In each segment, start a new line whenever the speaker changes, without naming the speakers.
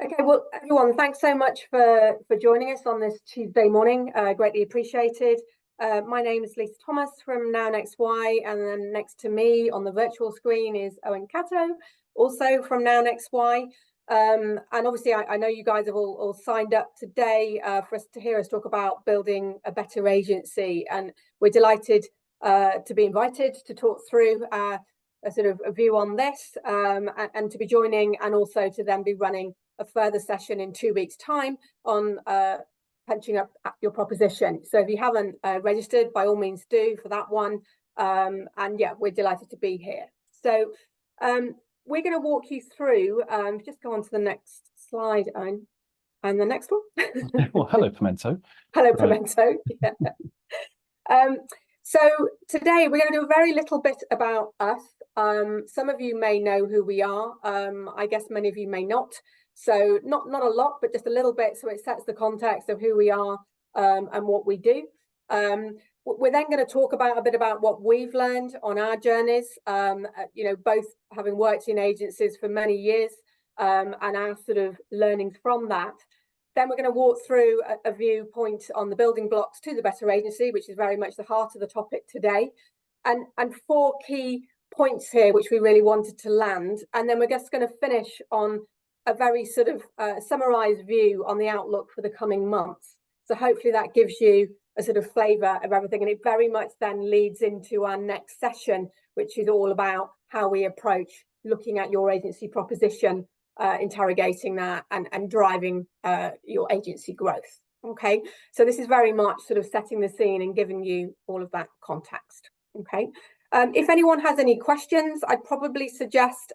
Okay, well, everyone, thanks so much for joining us on this Tuesday morning. Greatly appreciated. My name is Lisa Thomas from Now Next Y, and then next to me on the virtual screen is Owen Cato, also from Now Next Y. And obviously, I know you guys have all signed up today for us to hear us talk about building a better agency, and we're delighted to be invited to talk through a sort of a view on this, and to be joining, and also to then be running a further session in 2 weeks' time on punching up your proposition. So if you haven't registered, by all means do for that one. And yeah, we're delighted to be here. So we're going to walk you through, just go on to the next slide, Owen, and the next one.
Well, hello, Pimento.
Hello, Pimento. Yeah. So today we're going to do a very little bit about us. Some of you may know who we are. I guess many of you may not. So not a lot, but just a little bit, so it sets the context of who we are and what we do. We're then going to talk about a bit about what we've learned on our journeys, both having worked in agencies for many years and our sort of learnings from that. Then we're going to walk through a viewpoint on the building blocks to the better agency, which is very much the heart of the topic today. And 4 key points here, which we really wanted to land. And then we're just going to finish on a very sort of summarized view on the outlook for the coming months. So hopefully that gives you a sort of flavor of everything. And it very much then leads into our next session, which is all about how we approach looking at your agency proposition, interrogating that and driving your agency growth. Okay, so this is very much sort of setting the scene and giving you all of that context. Okay. If anyone has any questions, I'd probably suggest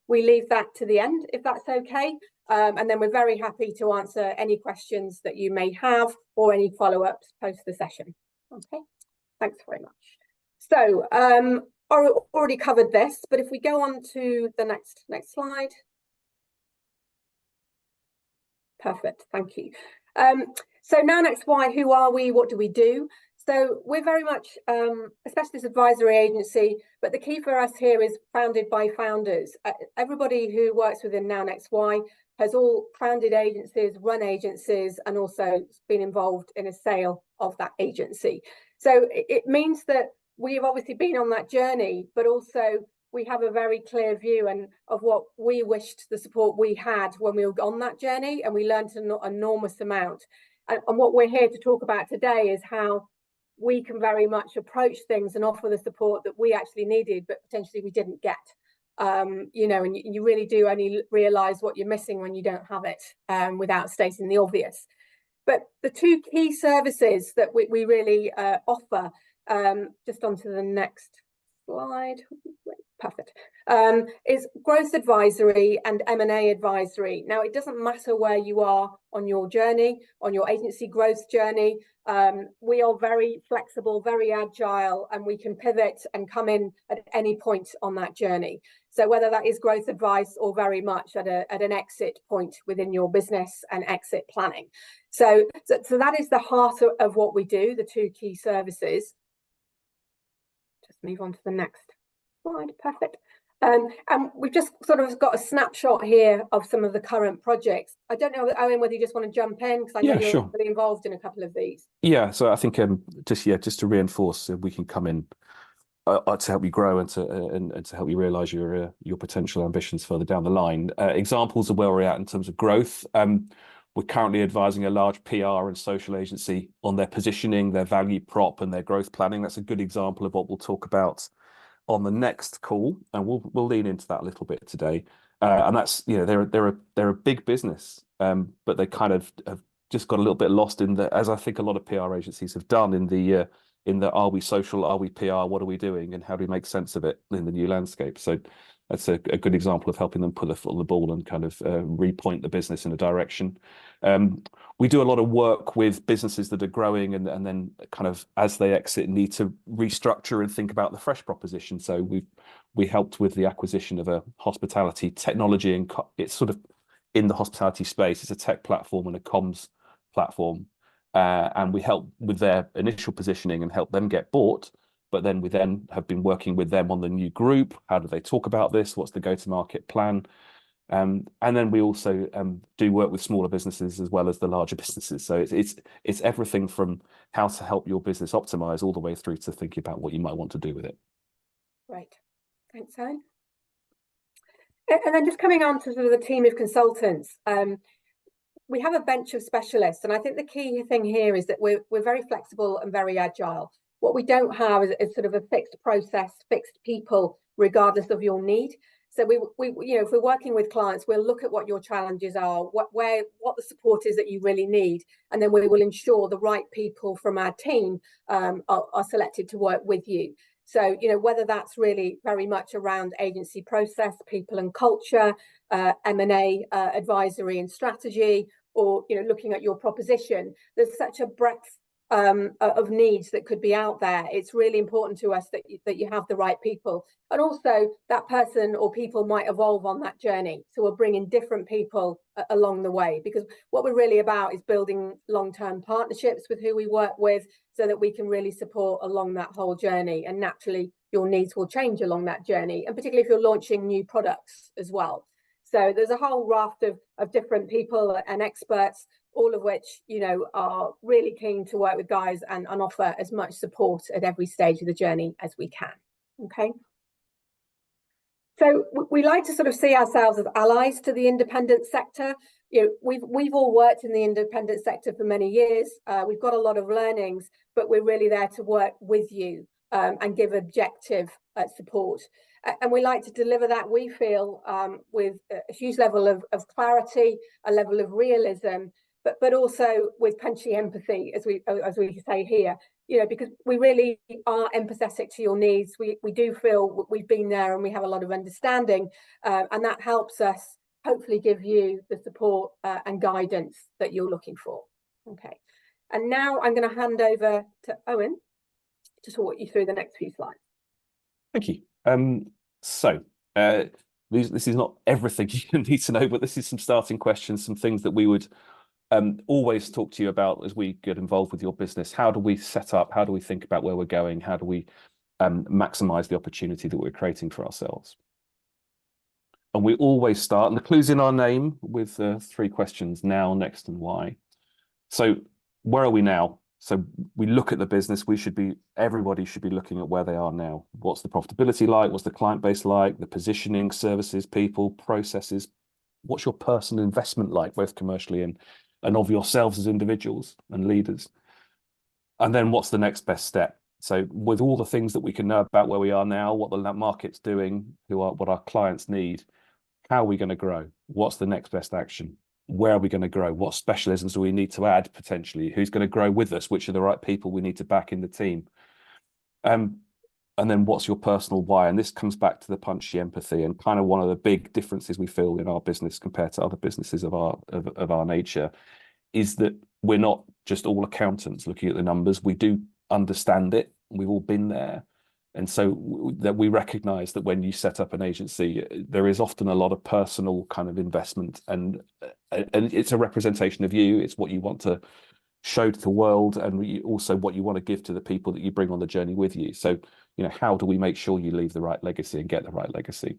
we leave that to the end, if that's okay. And then we're very happy to answer any questions that you may have or any follow-ups post the session. Okay, thanks very much. So I already covered this, but if we go on to the next slide. Perfect, thank you. So Now Next Y, who are we? What do we do? So we're very much a specialist advisory agency, but the key for us here is founded by founders. Everybody who works within Now Next Y has all founded agencies, run agencies, and also been involved in a sale of that agency. So it means that we've obviously been on that journey, but also we have a very clear view of what we wished the support we had when we were on that journey, and we learned an enormous amount. And what we're here to talk about today is how we can very much approach things and offer the support that we actually needed, but potentially we didn't get. And you really do only realize what you're missing when you don't have it, without stating the obvious. But the 2 key services that we really offer, just onto the next slide. Perfect. Is growth advisory and M&A advisory. Now, it doesn't matter where you are on your journey, on your agency growth journey. We are very flexible, very agile, and we can pivot and come in at any point on that journey. So whether that is growth advice or very much at an exit point within your business and exit planning. So that is the heart of what we do, the 2 key services. Just move on to the next slide. Perfect. And we've just sort of got a snapshot here of some of the current projects. I don't know, Owen, whether you just want to jump in, because I know you're really involved in a couple of these.
Yeah, so I think just to reinforce, we can come in to help you grow and to help you realise your potential ambitions further down the line. Examples of where we're at in terms of growth. We're currently advising a large PR and social agency on their positioning, their value prop, and their growth planning. That's a good example of what we'll talk about on the next call, and we'll lean into that a little bit today. And that's, they're a big business, but they kind of have just got a little bit lost in the, as I think a lot of PR agencies have done, in the are we social, are we PR, what are we doing, and how do we make sense of it in the new landscape? So that's a good example of helping them put their foot on the ball and kind of repoint the business in a direction. We do a lot of work with businesses that are growing and then kind of, as they exit, need to restructure and think about the fresh proposition. So we helped with the acquisition of a hospitality technology, and it's sort of in the hospitality space. It's a tech platform and a comms platform, and we help with their initial positioning and help them get bought. But then we have been working with them on the new group. How do they talk about this? What's the go-to-market plan? And then we also do work with smaller businesses as well as the larger businesses. So it's everything from how to help your business optimize all the way through to thinking about what you might want to do with it.
Right. Thanks, Owen. And then just coming on to sort of the team of consultants, we have a bench of specialists, and I think the key thing here is that we're very flexible and very agile. What we don't have is sort of a fixed process, fixed people, regardless of your need. So we if we're working with clients, we'll look at what your challenges are, what the support is that you really need, and then we will ensure the right people from our team are selected to work with you. So, whether that's really very much around agency process, people and culture, M&A, advisory and strategy, or, looking at your proposition, there's such a breadth of needs that could be out there. It's really important to us that you have the right people. And also that person or people might evolve on that journey. So we're bringing different people along the way, because what we're really about is building long-term partnerships with who we work with so that we can really support along that whole journey. And naturally, your needs will change along that journey, and particularly if you're launching new products as well. So there's a whole raft of different people and experts, all of which, are really keen to work with guys and offer as much support at every stage of the journey as we can. Okay. So we like to sort of see ourselves as allies to the independent sector. We've all worked in the independent sector for many years. We've got a lot of learnings, but we're really there to work with you and give objective support. And we like to deliver that, we feel, with a huge level of clarity, a level of realism, but also with punchy empathy, as we say here, because we really are empathetic to your needs. We do feel we've been there and we have a lot of understanding, and that helps us hopefully give you the support and guidance that you're looking for. Okay, and now I'm going to hand over to Owen to talk you through the next few slides.
Thank you. So this is not everything you need to know, but this is some starting questions, some things that we would always talk to you about as we get involved with your business. How do we set up? How do we think about where we're going? How do we maximize the opportunity that we're creating for ourselves? And we always start, and the clue's in our name, with 3 questions: now, next, and why. So where are we now? So we look at the business, everybody should be looking at where they are now. What's the profitability like? What's the client base like? The positioning, services, people, processes. What's your personal investment like, both commercially and of yourselves as individuals and leaders? And then what's the next best step? So with all the things that we can know about where we are now, what the market's doing, what our clients need, how are we going to grow? What's the next best action? Where are we going to grow? What specialisms do we need to add potentially? Who's going to grow with us? Which are the right people we need to back in the team? And then what's your personal why? And this comes back to the punchy empathy, and kind of one of the big differences we feel in our business compared to other businesses of our nature is that we're not just all accountants looking at the numbers. We do understand it. We've all been there. And so that we recognize that when you set up an agency, there is often a lot of personal kind of investment, and it's a representation of you. It's what you want to show to the world, and also what you want to give to the people that you bring on the journey with you. So, how do we make sure you leave the right legacy and get the right legacy?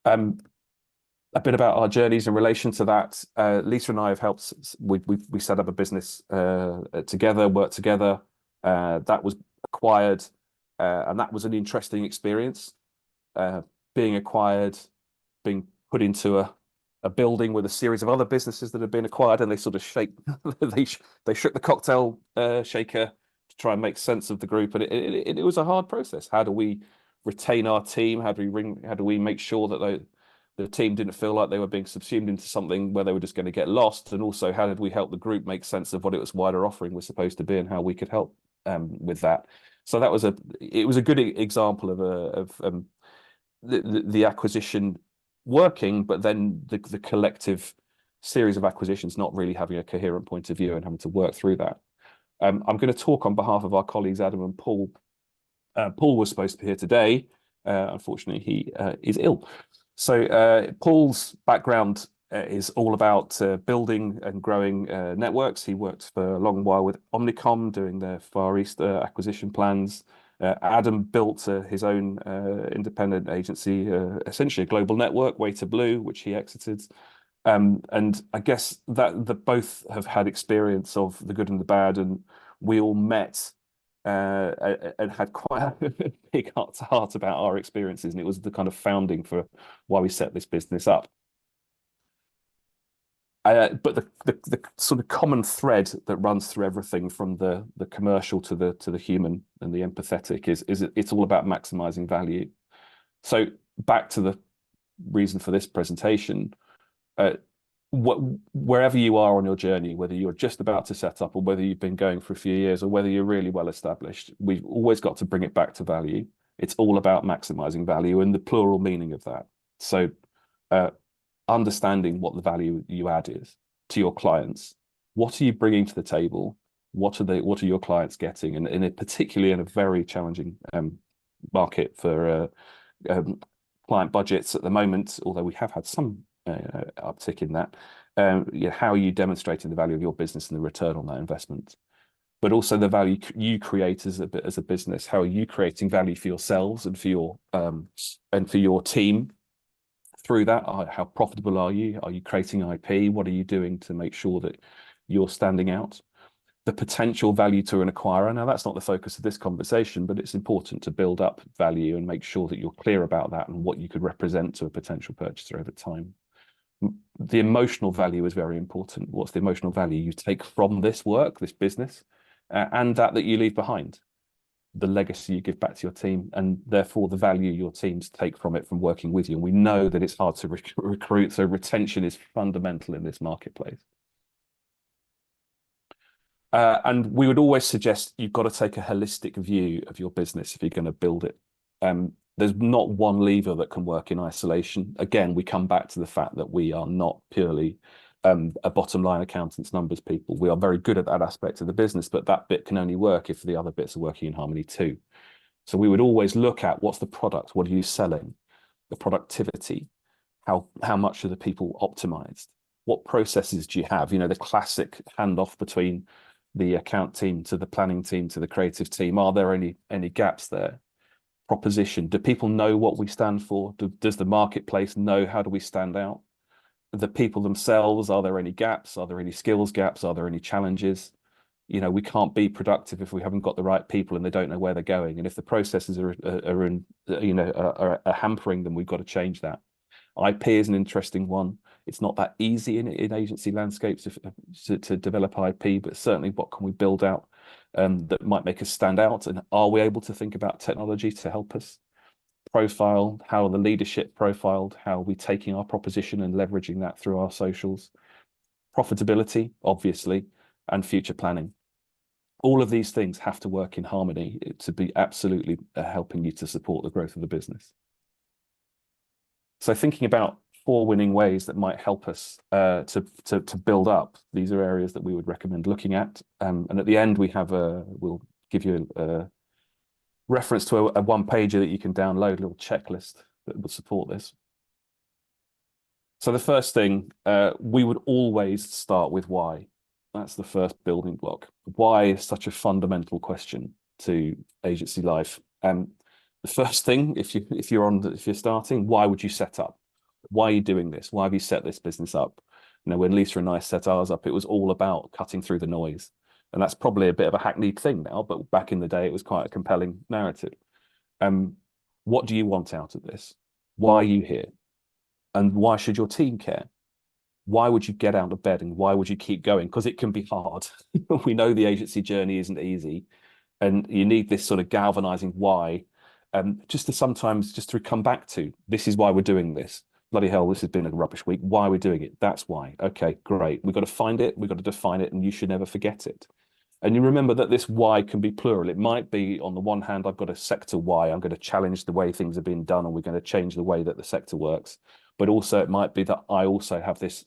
A bit about our journeys in relation to that. Lisa and I have helped. We set up a business together, worked together. That was acquired, and that was an interesting experience. Being acquired, being put into a building with a series of other businesses that had been acquired, and they sort of they shook the cocktail shaker to try and make sense of the group, and it was a hard process. How do we retain our team? How do we make sure that the team didn't feel like they were being subsumed into something where they were just going to get lost? And also, how did we help the group make sense of what its wider offering was supposed to be and how we could help with that? So that was a good example of the acquisition working, but then the collective series of acquisitions not really having a coherent point of view and having to work through that. I'm going to talk on behalf of our colleagues Adam and Paul. Paul was supposed to be here today. Unfortunately, he is ill. So Paul's background is all about building and growing networks. He worked for a long while with Omnicom, doing their Far East acquisition plans. Adam built his own independent agency, essentially a global network, Way to Blue, which he exited. And I guess that both have had experience of the good and the bad, and we all met and had quite a big heart to heart about our experiences, and it was the kind of founding for why we set this business up. But the sort of common thread that runs through everything from the commercial to the human and the empathetic is it's all about maximizing value. So back to the reason for this presentation, wherever you are on your journey, whether you're just about to set up or whether you've been going for a few years or whether you're really well established, we've always got to bring it back to value. It's all about maximizing value and the plural meaning of that. So understanding what the value you add is to your clients. What are you bringing to the table? What are your clients getting? And particularly in a very challenging market for client budgets at the moment, although we have had some uptick in that, how are you demonstrating the value of your business and the return on that investment? But also the value you create as a business. How are you creating value for yourselves and for your team? Through that, how profitable are you? Are you creating IP? What are you doing to make sure that you're standing out? The potential value to an acquirer. Now, that's not the focus of this conversation, but it's important to build up value and make sure that you're clear about that and what you could represent to a potential purchaser over time. The emotional value is very important. What's the emotional value you take from this work, this business, and that you leave behind? The legacy you give back to your team, and therefore the value your teams take from it from working with you. And we know that it's hard to recruit, so retention is fundamental in this marketplace. And we would always suggest you've got to take a holistic view of your business if you're going to build it. There's not one lever that can work in isolation. Again, we come back to the fact that we are not purely a bottom line accountants, numbers people. We are very good at that aspect of the business, but that bit can only work if the other bits are working in harmony too. So we would always look at what's the product, what are you selling, the productivity, how much are the people optimized, what processes do you have? You know, the classic handoff between the account team to the planning team to the creative team. Are there any gaps there? Proposition. Do people know what we stand for? Does the marketplace know how do we stand out? The people themselves, are there any gaps? Are there any skills gaps? Are there any challenges? You know, we can't be productive if we haven't got the right people and they don't know where they're going. And if the processes are hampering them, we've got to change that. IP is an interesting one. It's not that easy in agency landscapes to develop IP, but certainly what can we build out that might make us stand out? And are we able to think about technology to help us? Profile, how are the leadership profiled? How are we taking our proposition and leveraging that through our socials? Profitability, obviously, and future planning. All of these things have to work in harmony to be absolutely helping you to support the growth of the business. So thinking about 4 winning ways that might help us to build up, these are areas that we would recommend looking at. And at the end, we'll give you a reference to a one-pager that you can download, a little checklist that will support this. So the first thing, we would always start with why. That's the first building block. Why is such a fundamental question to agency life? The first thing, if you're starting, why would you set up? Why are you doing this? Why have you set this business up? You know, when Lisa and I set ours up, it was all about cutting through the noise. And that's probably a bit of a hackneyed thing now, but back in the day, it was quite a compelling narrative. What do you want out of this? Why are you here? And why should your team care? Why would you get out of bed and why would you keep going? Because it can be hard. We know the agency journey isn't easy. And you need this sort of galvanizing why, just to come back to, this is why we're doing this. Bloody hell, this has been a rubbish week. Why are we doing it? That's why. Okay, great. We've got to find it. We've got to define it, and you should never forget it. And you remember that this why can be plural. It might be, on the one hand, I've got a sector why. I'm going to challenge the way things are being done, and we're going to change the way that the sector works. But also, it might be that I also have this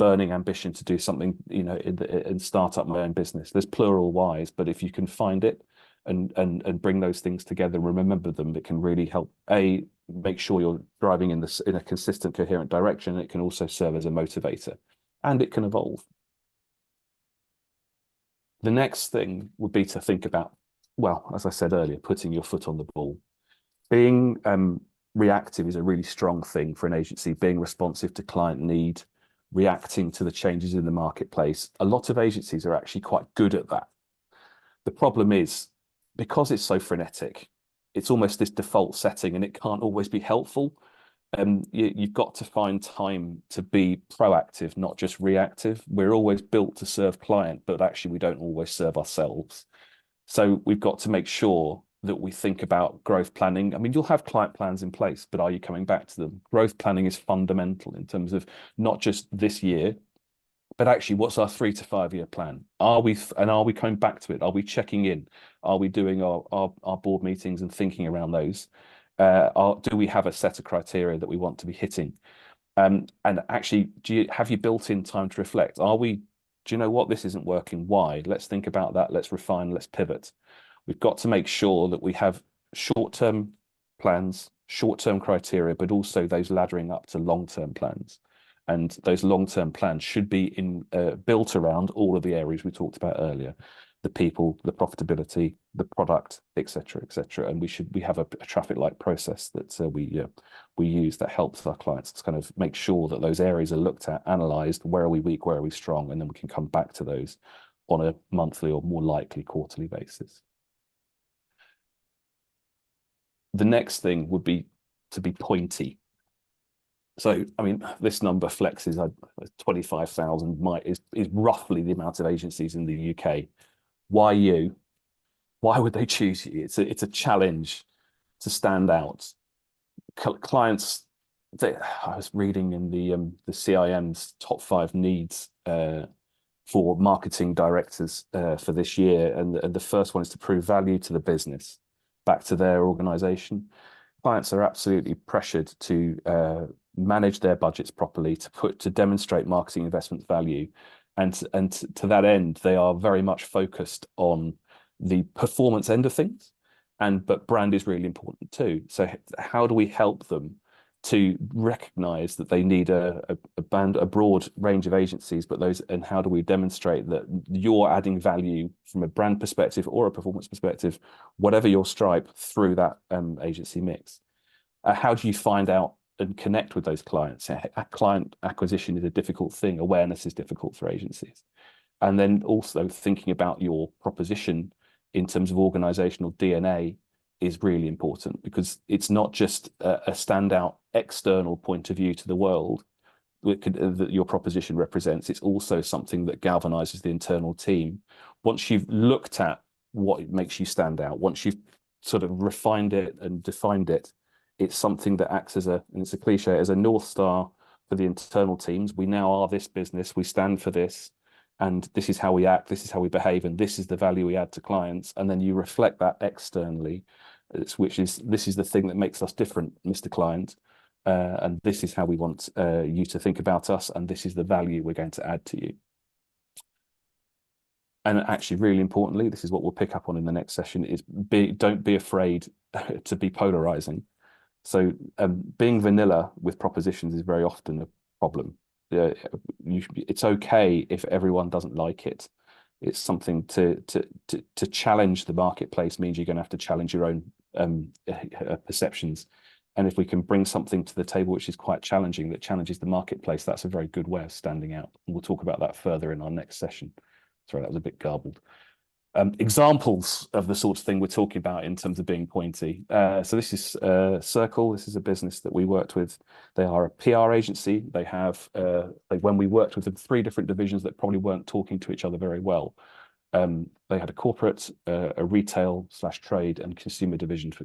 burning ambition to do something, you know, and start up my own business. There's plural whys, but if you can find it and bring those things together and remember them, it can really help make sure you're driving in a consistent, coherent direction. It can also serve as a motivator, and it can evolve. The next thing would be to think about well, as I said earlier, putting your foot on the ball. Being reactive is a really strong thing for an agency, being responsive to client need, reacting to the changes in the marketplace. A lot of agencies are actually quite good at that. The problem is, because it's so frenetic, it's almost this default setting and it can't always be helpful. You've got to find time to be proactive, not just reactive. We're always built to serve client, but actually we don't always serve ourselves. So we've got to make sure that we think about growth planning. I mean, you'll have client plans in place, but are you coming back to them? Growth planning is fundamental in terms of not just this year, but actually what's our 3 to 5 year plan? Are we coming back to it? Are we checking in? Are we doing our board meetings and thinking around those? Do we have a set of criteria that we want to be hitting? And actually, have you built in time to reflect? Do you know what, this isn't working? Why? Let's think about that. Let's refine, let's pivot. We've got to make sure that we have short-term plans, short-term criteria, but also those laddering up to long-term plans. And those long-term plans should be built around all of the areas we talked about earlier: the people, the profitability, the product, etc., etc. And we have a traffic light process that we use that helps our clients to kind of make sure that those areas are looked at, analysed. Where are we weak? Where are we strong? And then we can come back to those on a monthly or more likely quarterly basis. The next thing would be to be pointy. So, I mean, this number flexes. 25,000 is roughly the amount of agencies in the UK. Why you? Why would they choose you? It's a challenge to stand out. Clients. I was reading in the CIM's top 5 needs for marketing directors for this year, and the first one is to prove value to the business, back to their organisation. Clients are absolutely pressured to manage their budgets properly, to demonstrate marketing investment value, and to that end, they are very much focused on the performance end of things, but brand is really important too. So how do we help them to recognise that they need a broad range of agencies, and how do we demonstrate that you're adding value from a brand perspective or a performance perspective, whatever your stripe, through that agency mix? How do you find out and connect with those clients? Client acquisition is a difficult thing. Awareness is difficult for agencies. And then also thinking about your proposition in terms of organisational DNA is really important, because it's not just a standout external point of view to the world that your proposition represents. It's also something that galvanizes the internal team. Once you've looked at what makes you stand out, once you've sort of refined it and defined it, it's something that acts as and it's a cliche, as a North Star for the internal teams. We now are this business, we stand for this, and this is how we act, this is how we behave, and this is the value we add to clients. And then you reflect that externally, this is the thing that makes us different, Mr. Client, and this is how we want you to think about us, and this is the value we're going to add to you. And actually, really importantly, this is what we'll pick up on in the next session, is don't be afraid to be polarizing. So being vanilla with propositions is very often a problem. It's okay if everyone doesn't like it. It's something to challenge the marketplace means you're going to have to challenge your own perceptions. And if we can bring something to the table which is quite challenging, that challenges the marketplace, that's a very good way of standing out. And we'll talk about that further in our next session. Sorry, that was a bit garbled. Examples of the sort of thing we're talking about in terms of being pointy. So this is Circle. This is a business that we worked with. They are a PR agency. They have, when we worked with them, 3 different divisions that probably weren't talking to each other very well. They had a corporate, a retail/trade and consumer division for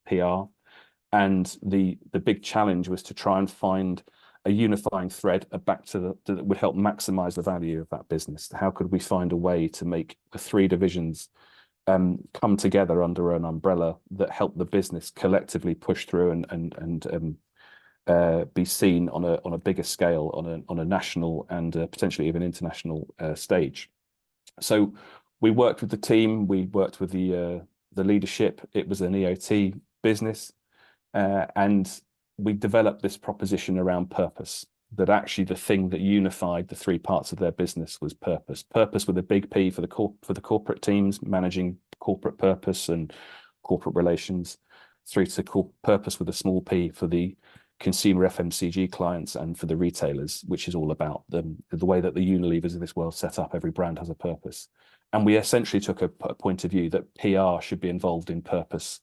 PR. And the big challenge was to try and find a unifying thread back to that would help maximize the value of that business. How could we find a way to make the 3 divisions come together under an umbrella that help the business collectively push through and be seen on a bigger scale, on a national and potentially even international stage? So we worked with the team, we worked with the leadership. It was an EOT business, and we developed this proposition around purpose, that actually the thing that unified the 3 parts of their business was purpose. Purpose with a big P for the corporate teams managing corporate purpose and corporate relations, through to purpose with a small p for the consumer FMCG clients and for the retailers, which is all about the way that the Unilevers of this world set up. Every brand has a purpose. And we essentially took a point of view that PR should be involved in purpose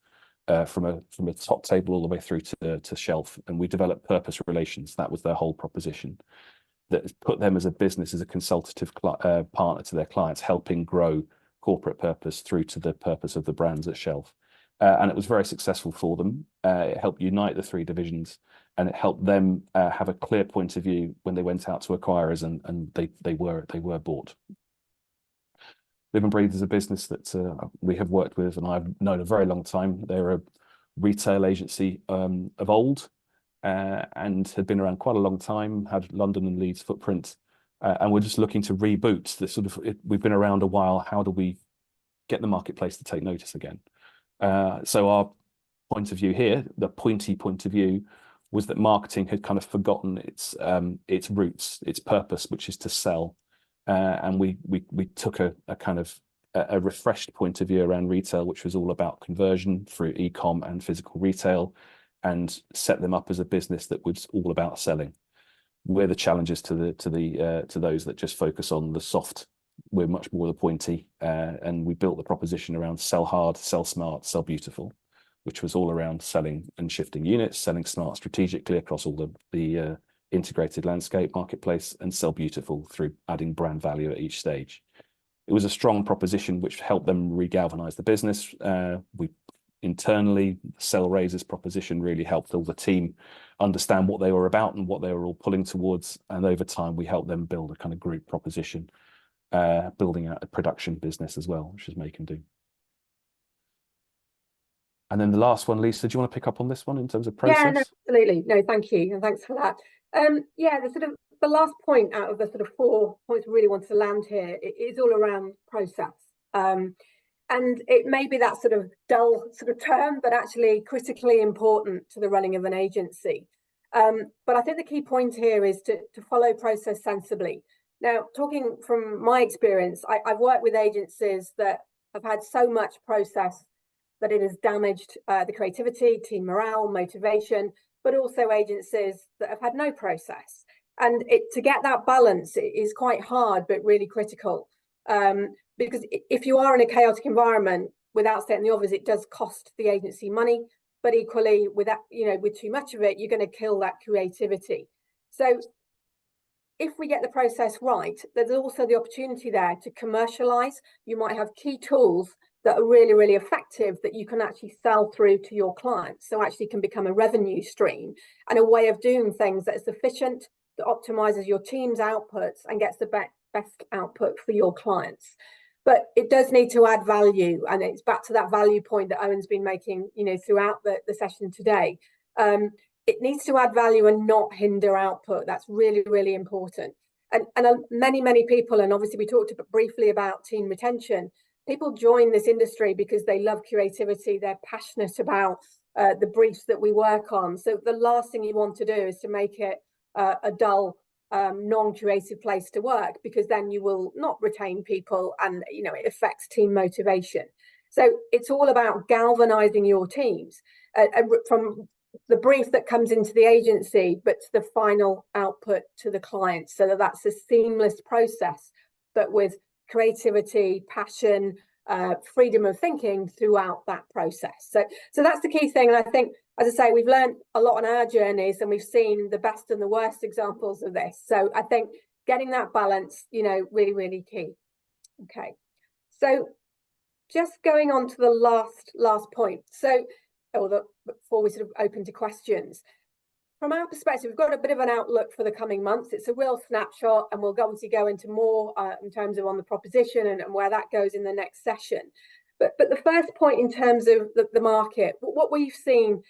from a top table all the way through to shelf. And we developed purpose relations. That was their whole proposition. That has put them as a business, as a consultative partner to their clients, helping grow corporate purpose through to the purpose of the brands at shelf. And it was very successful for them. It helped unite the three divisions, and it helped them have a clear point of view when they went out to acquirers, and they were bought. Live and Breathe is a business that we have worked with, and I've known a very long time. They're a retail agency of old, and had been around quite a long time, had London and Leeds footprint, and we're just looking to reboot this sort of. We've been around a while. How do we get the marketplace to take notice again? So our point of view here, the pointy point of view, was that marketing had kind of forgotten its roots, its purpose, which is to sell, and we took a kind of a refreshed point of view around retail, which was all about conversion through e-com and physical retail, and set them up as a business that was all about selling. We're the challengers to those that just focus on the soft. We're much more the pointy, and we built the proposition around sell hard, sell smart, sell beautiful, which was all around selling and shifting units, selling smart strategically across all the integrated landscape marketplace, and sell beautiful through adding brand value at each stage. It was a strong proposition which helped them regalvanize the business. We internally, Sell Raiser's proposition really helped all the team understand what they were about and what they were all pulling towards. And over time, we helped them build a kind of group proposition, building out a production business as well, which is Make and Do. And then the last one, Lisa, do you want to pick up on this one in terms of process?
Yeah, no, absolutely. No, thank you. And thanks for that. Yeah, the last point out of the sort of 4 points we really want to land here is all around process. And it may be that sort of dull sort of term, but actually critically important to the running of an agency. But I think the key point here is to follow process sensibly. Now, talking from my experience, I've worked with agencies that have had so much process that it has damaged the creativity, team morale, motivation, but also agencies that have had no process. And to get that balance is quite hard, but really critical. Because if you are in a chaotic environment, without stating the obvious, it does cost the agency money, but equally with that, with too much of it, you're going to kill that creativity. So if we get the process right, there's also the opportunity there to commercialize. You might have key tools that are really, really effective that you can actually sell through to your clients. So actually can become a revenue stream and a way of doing things that is efficient, that optimizes your team's outputs and gets the best output for your clients. But it does need to add value, and it's back to that value point that Owen's been making, throughout the session today. It needs to add value and not hinder output. That's really, really important. And many people, and obviously we talked briefly about team retention. People join this industry because they love creativity. They're passionate about the briefs that we work on. So the last thing you want to do is to make it a dull, non-creative place to work, because then you will not retain people, and it affects team motivation. So it's all about galvanizing your teams from the brief that comes into the agency, but to the final output to the client, so that that's a seamless process, but with creativity, passion, freedom of thinking throughout that process. So that's the key thing. And I think, as I say, we've learned a lot on our journeys, and we've seen the best and the worst examples of this. So I think getting that balance, really, really key. Okay. So just going on to the last point. So, before we sort of open to questions, from our perspective, we've got a bit of an outlook for the coming months. It's a real snapshot, and we'll obviously go into more in terms of on the proposition and where that goes in the next session. But the first point in terms of the market, what we've seen,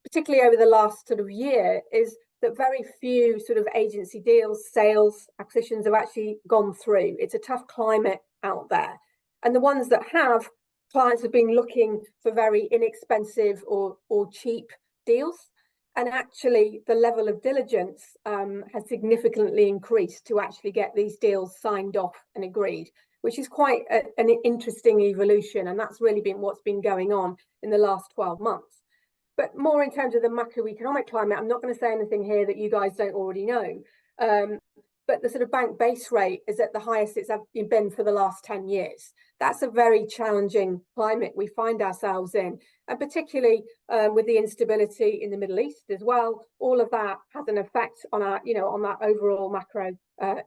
particularly over the last sort of year, is that very few sort of agency deals, sales, acquisitions have actually gone through. It's a tough climate out there. And the ones that have, clients have been looking for very inexpensive or cheap deals. And actually, the level of diligence has significantly increased to actually get these deals signed off and agreed, which is quite an interesting evolution. And that's really been what's been going on in the last 12 months. But more in terms of the macroeconomic climate, I'm not going to say anything here that you guys don't already know. But the sort of bank base rate is at the highest it's been for the last 10 years. That's a very challenging climate we find ourselves in, and particularly with the instability in the Middle East as well. All of that has an effect on our, on that overall macro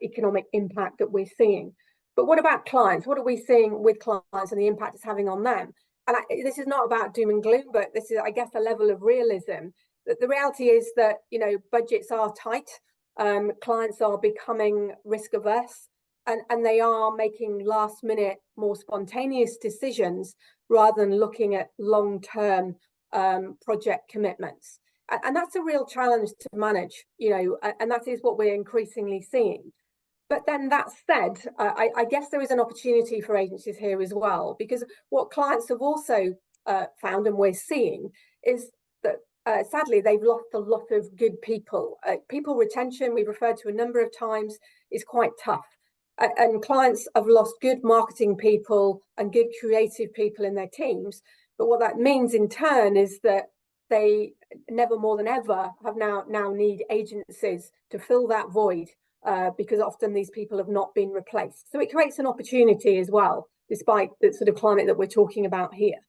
economic impact that we're seeing. But what about clients? What are we seeing with clients and the impact it's having on them? And this is not about doom and gloom, but this is, I guess, a level of realism. That the reality is that, budgets are tight. Clients are becoming risk averse, and they are making last minute, more spontaneous decisions rather than looking at long-term project commitments. And that's a real challenge to manage, and that is what we're increasingly seeing. But then that said, I guess there is an opportunity for agencies here as well, because what clients have also found, and we're seeing, is that sadly, they've lost a lot of good people. People retention, we've referred to a number of times, is quite tough. And clients have lost good marketing people and good creative people in their teams. But what that means in turn is that they never more than ever have now need agencies to fill that void, because often these people have not been replaced. So it creates an opportunity as well, despite the sort of climate that we're talking about here.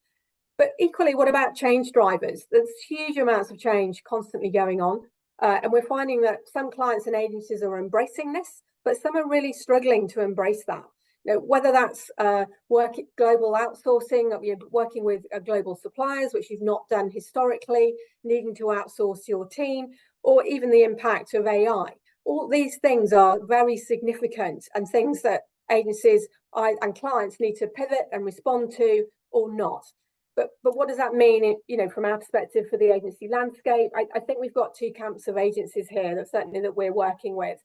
But equally, what about change drivers? There's huge amounts of change constantly going on. And we're finding that some clients and agencies are embracing this, but some are really struggling to embrace that. Whether that's global outsourcing, working with global suppliers, which you've not done historically, needing to outsource your team, or even the impact of AI. All these things are very significant and things that agencies and clients need to pivot and respond to, or not. But what does that mean, from our perspective for the agency landscape? I think we've got two camps of agencies here that we're working with.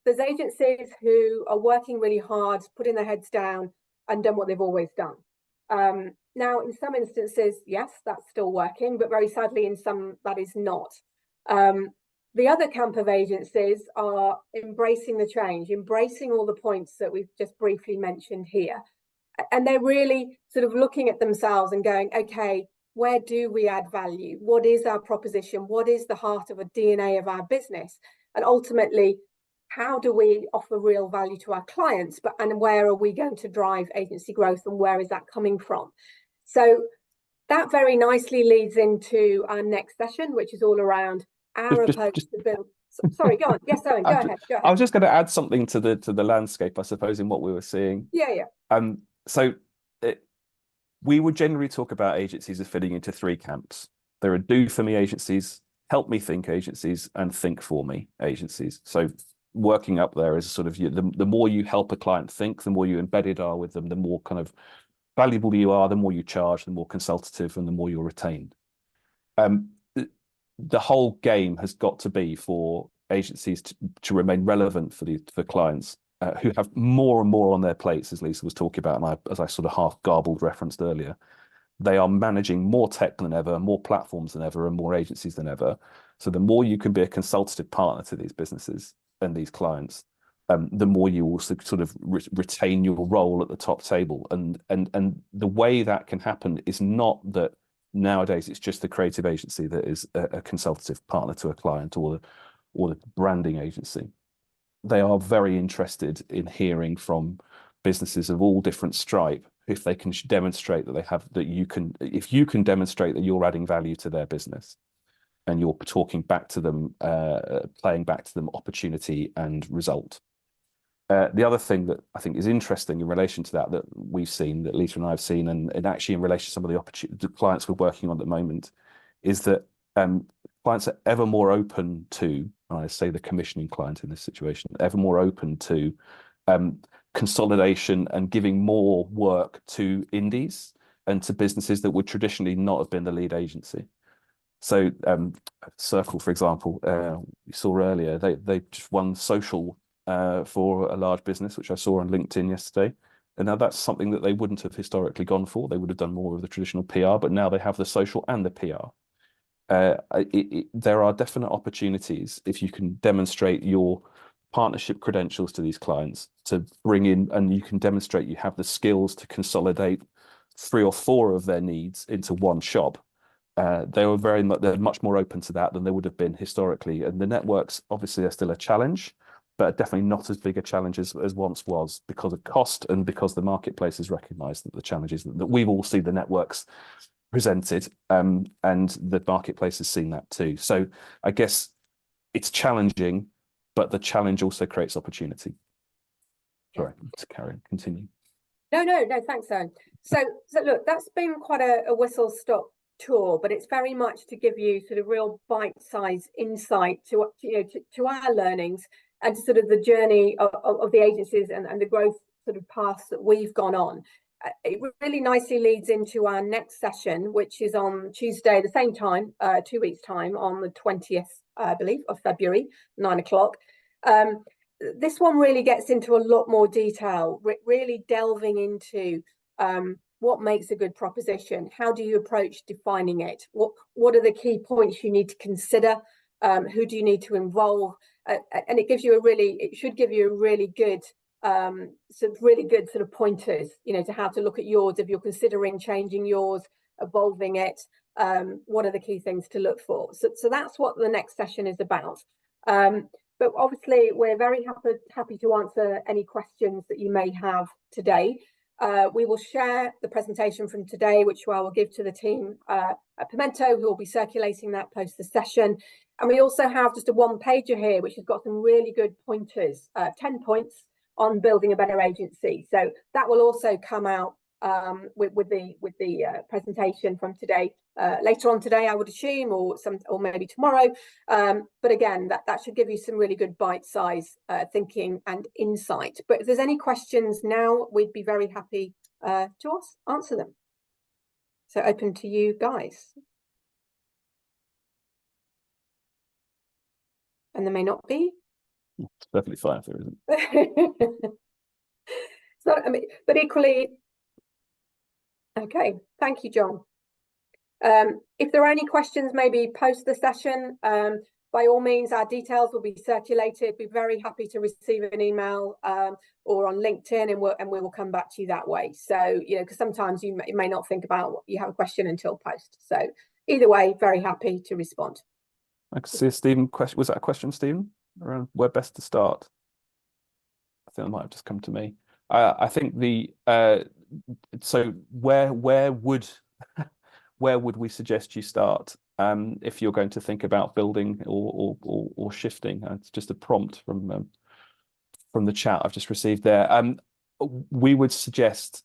There's agencies who are working really hard, putting their heads down and done what they've always done. Now, in some instances, yes, that's still working, but very sadly, in some, that is not. The other camp of agencies are embracing the change, embracing all the points that we've just briefly mentioned here. And they're really sort of looking at themselves and going, okay, where do we add value? What is our proposition? What is the heart of a DNA of our business? And ultimately, how do we offer real value to our clients? And where are we going to drive agency growth, and where is that coming from? So that very nicely leads into our next session, which is all around our approach to build. Sorry, go on. Yes, Owen, go ahead.
I was just going to add something to the landscape, I suppose, in what we were seeing.
Yeah.
So we would generally talk about agencies as fitting into three camps. There are do for me agencies, help me think agencies, and think for me agencies. So working up there is sort of the more you help a client think, the more you embedded are with them, the more kind of valuable you are, the more you charge, the more consultative, and the more you're retained. The whole game has got to be for agencies to remain relevant for clients who have more and more on their plates, as Lisa was talking about, and as I sort of half garbled referenced earlier. They are managing more tech than ever, more platforms than ever, and more agencies than ever. So the more you can be a consultative partner to these businesses and these clients, the more you will sort of retain your role at the top table. And the way that can happen is not that nowadays it's just the creative agency that is a consultative partner to a client, or the branding agency. They are very interested in hearing from businesses of all different stripe if they can demonstrate if you can demonstrate that you're adding value to their business and you're talking back to them, playing back to them opportunity and result. The other thing that I think is interesting in relation to that we've seen, that Lisa and I have seen, and actually in relation to some of the clients we're working on at the moment, is that clients are ever more open to, and I say the commissioning client in this situation, ever more open to consolidation and giving more work to indies and to businesses that would traditionally not have been the lead agency. So Circle, for example, we saw earlier, they just won social for a large business, which I saw on LinkedIn yesterday. And now that's something that they wouldn't have historically gone for. They would have done more of the traditional PR, but now they have the social and the PR. There are definite opportunities if you can demonstrate your partnership credentials to these clients to bring in, and you can demonstrate you have the skills to consolidate 3 or 4 of their needs into one shop. They're much more open to that than they would have been historically. And the networks obviously are still a challenge, but definitely not as big a challenge as once was, because of cost and because the marketplace has recognised that the challenges that we've all seen the networks presented, and the marketplace has seen that too. So I guess it's challenging, but the challenge also creates opportunity. Sorry, to continue.
No, thanks, Owen. So look, that's been quite a whistle-stop tour, but it's very much to give you sort of real bite-sized insight to our learnings and to sort of the journey of the agencies and the growth sort of paths that we've gone on. It really nicely leads into our next session, which is on Tuesday, the same time, 2 weeks' time, on the 20th, I believe, of February, 9 o'clock. This one really gets into a lot more detail, really delving into what makes a good proposition. How do you approach defining it? What are the key points you need to consider? Who do you need to involve? And it should give you a really good sort of pointers, to how to look at yours if you're considering changing yours, evolving it. What are the key things to look for? So that's what the next session is about. But obviously, we're very happy to answer any questions that you may have today. We will share the presentation from today, which I will give to the team at Pimento, who will be circulating that post the session. And we also have just a one-pager here, which has got some really good pointers, 10 points on building a better agency. So that will also come out with the presentation from today, later on today, I would assume, or maybe tomorrow. But again, that should give you some really good bite-sized thinking and insight. But if there's any questions now, we'd be very happy to answer them. So open to you guys. And there may not be.
It's perfectly fine if there isn't.
So, but equally, okay, thank you, John. If there are any questions, maybe post the session, by all means, our details will be circulated. Be very happy to receive an email or on LinkedIn, and we will come back to you that way. So, because sometimes you may not think about you have a question until post. So either way, very happy to respond.
I can see a Stephen question. Was that a question, Stephen, around where best to start? I think that might have just come to me. I think so where would we suggest you start if you're going to think about building or shifting? It's just a prompt from the chat I've just received there. We would suggest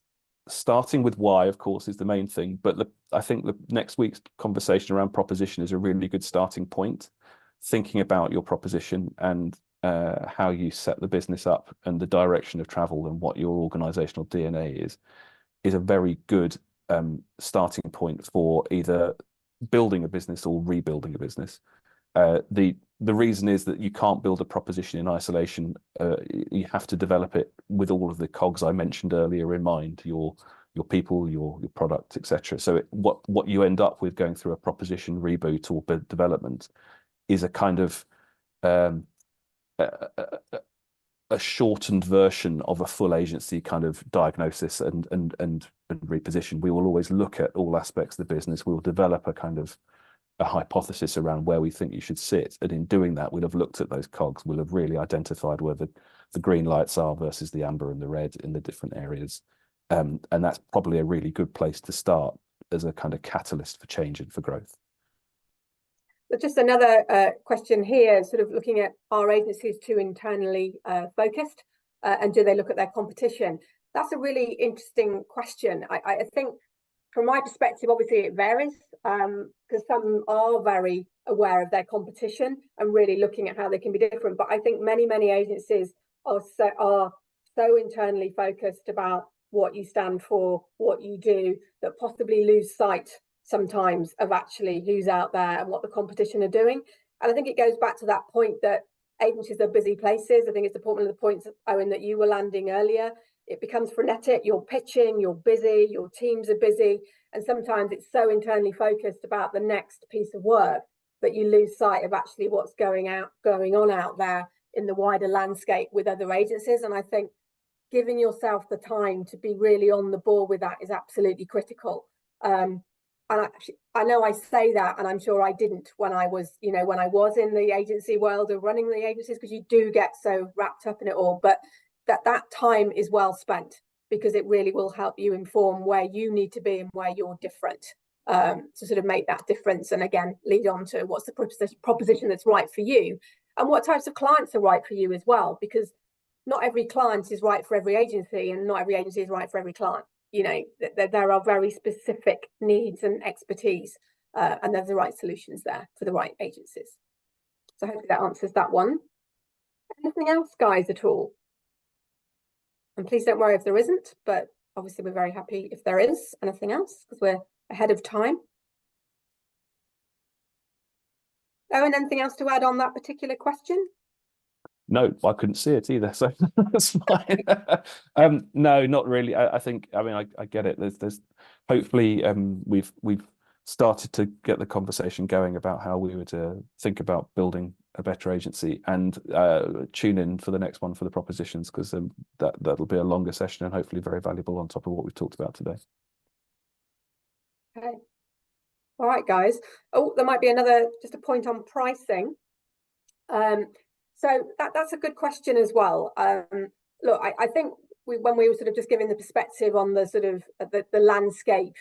starting with why, of course, is the main thing, but I think the next week's conversation around proposition is a really good starting point. Thinking about your proposition and how you set the business up and the direction of travel and what your organizational DNA is a very good starting point for either building a business or rebuilding a business. The reason is that you can't build a proposition in isolation. You have to develop it with all of the cogs I mentioned earlier in mind, your people, your product, etc. So what you end up with going through a proposition reboot or development is a kind of a shortened version of a full agency kind of diagnosis and reposition. We will always look at all aspects of the business. We will develop a kind of a hypothesis around where we think you should sit. And in doing that, we'll have looked at those cogs. We'll have really identified where the green lights are versus the amber and the red in the different areas. And that's probably a really good place to start as a kind of catalyst for change and for growth.
But just another question here, sort of looking at our agencies too internally focused, and do they look at their competition? That's a really interesting question. I think from my perspective, obviously it varies, because some are very aware of their competition and really looking at how they can be different. But I think many agencies are so internally focused about what you stand for, what you do, that possibly lose sight sometimes of actually who's out there and what the competition are doing. And I think it goes back to that point that agencies are busy places. I think it's one of the points, Owen, that you were landing earlier. It becomes frenetic. You're pitching, you're busy, your teams are busy. And sometimes it's so internally focused about the next piece of work that you lose sight of actually what's going on out there in the wider landscape with other agencies. And I think giving yourself the time to be really on the ball with that is absolutely critical. And I know I say that, and I'm sure I didn't when I was, when I was in the agency world of running the agencies, because you do get so wrapped up in it all. But that time is well spent, because it really will help you inform where you need to be and where you're different, to sort of make that difference. And again, lead on to what's the proposition that's right for you, and what types of clients are right for you as well, because not every client is right for every agency, and not every agency is right for every client. There are very specific needs and expertise, and there's the right solutions there for the right agencies. So hopefully that answers that one. Anything else, guys, at all? And please don't worry if there isn't, but obviously we're very happy if there is anything else, because we're ahead of time. Owen, anything else to add on that particular question?
No, I couldn't see it either, so that's fine. No, not really. I think, I mean, I get it. There's hopefully we've started to get the conversation going about how we would think about building a better agency, and tune in for the next one for the propositions, because that'll be a longer session and hopefully very valuable on top of what we've talked about today.
Okay. All right, guys. Oh, there might be just a point on pricing. So that's a good question as well. Look, I think when we were sort of just giving the perspective on the sort of the landscape,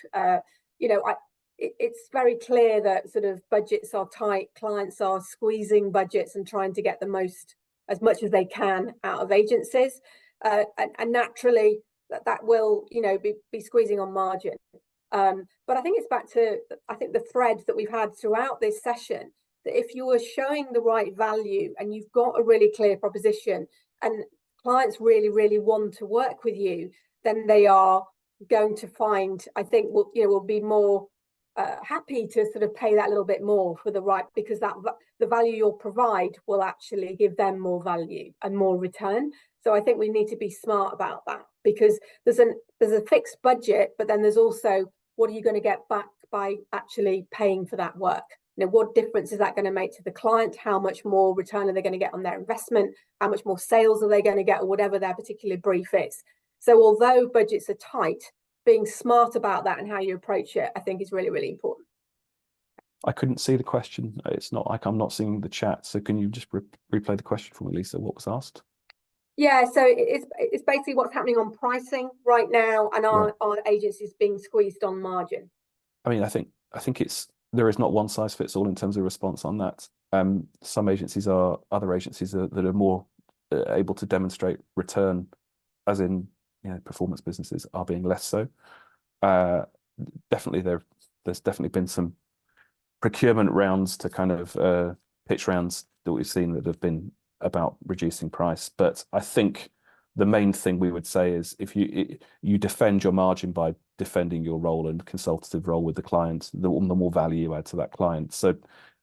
it's very clear that sort of budgets are tight, clients are squeezing budgets and trying to get as much as they can out of agencies, and naturally that will be squeezing on margin. But I think it's back to the thread that we've had throughout this session, that if you are showing the right value and you've got a really clear proposition and clients really, really want to work with you, then they are going to find, I think, will be more happy to sort of pay that little bit more for because the value you'll provide will actually give them more value and more return. So I think we need to be smart about that, because there's a fixed budget, but then there's also, what are you going to get back by actually paying for that work? What difference is that going to make to the client? How much more return are they going to get on their investment? How much more sales are they going to get, or whatever their particular brief is? So although budgets are tight, being smart about that and how you approach it, I think, is really, really important.
I couldn't see the question. It's not like I'm not seeing the chat. So can you just replay the question for me, Lisa? What was asked?
Yeah, so it's basically what's happening on pricing right now, and our agencies being squeezed on margin.
I mean, I think there is not one size fits all in terms of response on that. Some other agencies that are more able to demonstrate return, as in performance businesses, are being less so. Definitely there's definitely been some procurement rounds to kind of pitch rounds that we've seen that have been about reducing price. But I think the main thing we would say is, if you defend your margin by defending your role and consultative role with the client, the more value you add to that client. So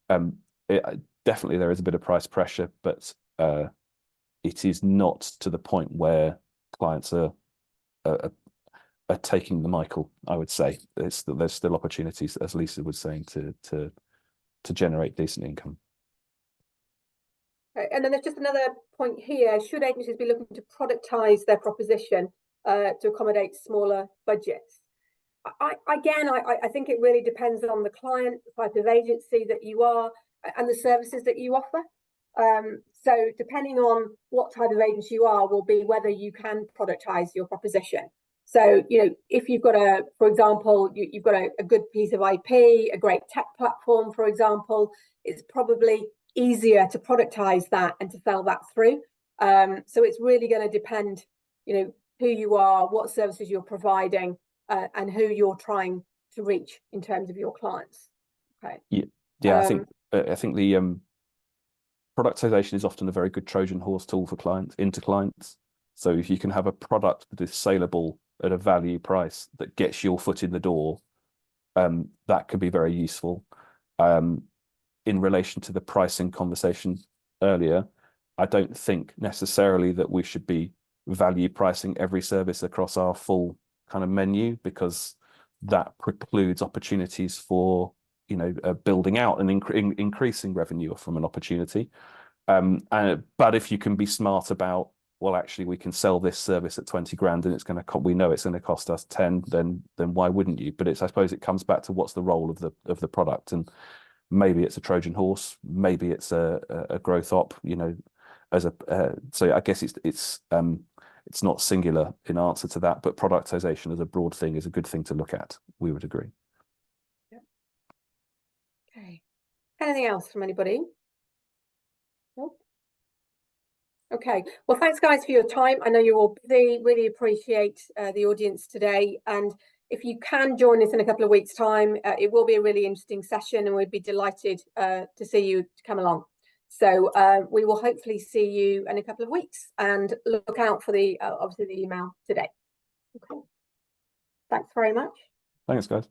definitely there is a bit of price pressure, but it is not to the point where clients are taking the Michael. I would say there's still opportunities, as Lisa was saying, to generate decent income.
Okay. And then there's just another point here. Should agencies be looking to productize their proposition to accommodate smaller budgets? I think it really depends on the client, the type of agency that you are, and the services that you offer. So depending on what type of agency you are will be whether you can productize your proposition. So, if you've got for example, you've got a good piece of IP, a great tech platform, for example, it's probably easier to productize that and to sell that through. So it's really going to depend, who you are, what services you're providing, and who you're trying to reach in terms of your clients. Okay.
Yeah. I think the productization is often a very good Trojan horse tool for clients. So if you can have a product that is saleable at a value price that gets your foot in the door, that can be very useful. In relation to the pricing conversation earlier, I don't think necessarily that we should be value pricing every service across our full kind of menu, because that precludes opportunities for building out and increasing revenue from an opportunity. But if you can be smart about, well, actually, we can sell this service at 20 grand and it's going to we know it's going to cost us 10, then why wouldn't you? But I suppose it comes back to what's the role of the product, and maybe it's a Trojan horse, maybe it's a growth op, so I guess it's not singular in answer to that, but productization as a broad thing is a good thing to look at. We would agree.
Yeah. Okay. Anything else from anybody? Nope. Okay. Well, thanks guys for your time. I know you're all busy. Really appreciate the audience today. And if you can join us in a couple of weeks' time, it will be a really interesting session, and we'd be delighted to see you to come along. So we will hopefully see you in a couple of weeks, and look out for the obviously the email today. Okay. Thanks very much.
Thanks, guys.